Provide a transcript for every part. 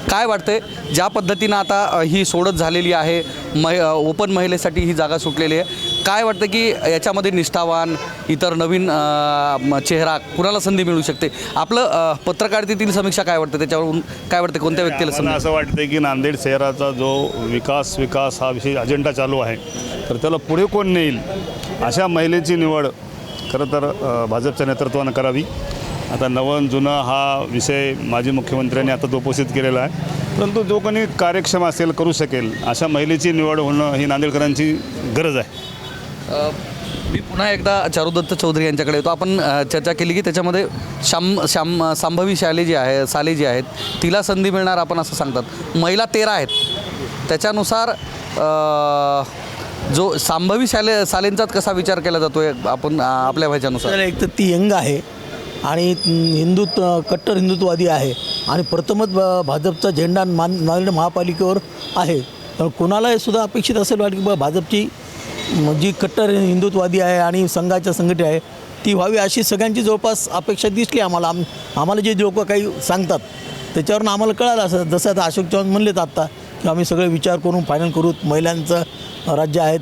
काय वाटतंय ज्या पद्धतीनं आता ही सोडत झालेली आहे, ओपन महिलेसाठी ही जागा सुटलेली आहे, काय वाटतं की याच्यामध्ये निष्ठावान इतर नवीन चेहरा कुणाला संधी मिळू शकते? आपलं पत्रकारितेतील समीक्षा काय वाटतं, त्याच्यावरून काय वाटतं, कोणत्या व्यक्तीला संधी? मला असं वाटतं की नांदेड शहराचा जो विकास हा विषय अजेंडा चालू आहे, तर त्याला पुढे कोण नेईल अशा महिलेची निवड खरं तर भाजपच्या नेतृत्वानं करावी. आता नवन जुनं हा विषय माजी मुख्यमंत्र्यांनी आता उपस्थित केलेला आहे, परंतु जो कोणी कार्यक्षम असेल, करू शकेल अशा महिलेची निवड होणं ही नांदेडकरांची गरज आहे. मी पुन्हा एकदा चारुदत्त चौधरी यांच्याकडे येतो. आपण चर्चा केली की त्याच्यामध्ये सांभवी साले जी आहेत तिला संधी मिळणार आपण असं सांगतात. महिला 13 आहेत, त्याच्यानुसार जो सांभवी सालेंचाच कसा विचार केला जातो आहे आपण आपल्या ह्याच्यानुसार? एक तर ती यंग आहे आणि कट्टर हिंदुत्ववादी आहे आणि प्रथमच भाजपचा झेंडा नांदेड महापालिकेवर आहे. तर कोणाला सुद्धा अपेक्षित असेल वाटतं की भाजपची जी कट्टर हिंदुत्ववादी आहे आणि संघाच्या संघटना आहे ती व्हावी अशी सगळ्यांची जवळपास अपेक्षा दिसली आम्हाला जे लोक काही सांगतात त्याच्यावरून आम्हाला कळालं. असं जसं आता अशोक चव्हाण म्हणलेत आत्ता की आम्ही सगळे विचार करून फायनल करू, महिलांचं राज्य आहे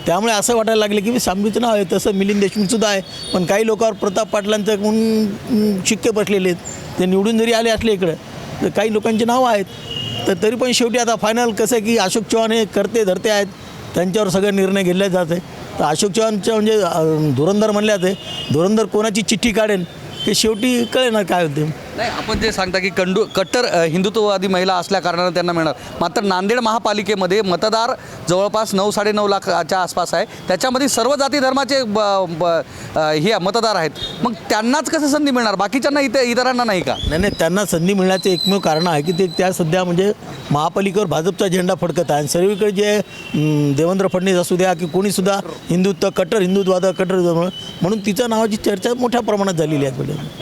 त्यामुळे असं वाटायला लागलं की सांभवीचं नाव आहे. तसं मिलिंद देशमुखसुद्धा आहे, पण काही लोकांवर प्रताप पाटलांचं म्हणून शिक्के बसलेले आहेत. ते निवडून जरी आले असले इकडं तर काही लोकांची नावं आहेत, तर तरी पण शेवटी आता फायनल कसं आहे की अशोक चव्हाण हे करते धरते आहेत, त्यांच्यावर सगळे निर्णय घेतले जाते. तर अशोक चव्हाणचं म्हणजे धुरंधर म्हणले जाते, धुरंधर कोणाची चिठ्ठी काढेल हे शेवटी कळेना काय होते. नाही, आपण जे सांगता की कट्टर हिंदुत्ववादी महिला असल्या कारणानं त्यांना मिळणार, मात्र नांदेड महापालिकेमध्ये मतदार जवळपास 9-9.5 लाखाच्या आसपास आहे, त्याच्यामध्ये सर्व जाती धर्माचे हे मतदार आहेत. मग त्यांनाच कसं संधी मिळणार, बाकीच्यांना इतरांना नाही का? नाही, त्यांना संधी मिळण्याचं एकमेव कारण आहे की ते त्या सध्या म्हणजे महापालिकेवर भाजपचा झेंडा फडकत आहे आणि सर्वीकडे जे देवेंद्र फडणवीस असू द्या की कोणीसुद्धा कट्टर हिंदुत्ववाद म्हणून तिच्या नावाची चर्चा मोठ्या प्रमाणात झालेली आहे.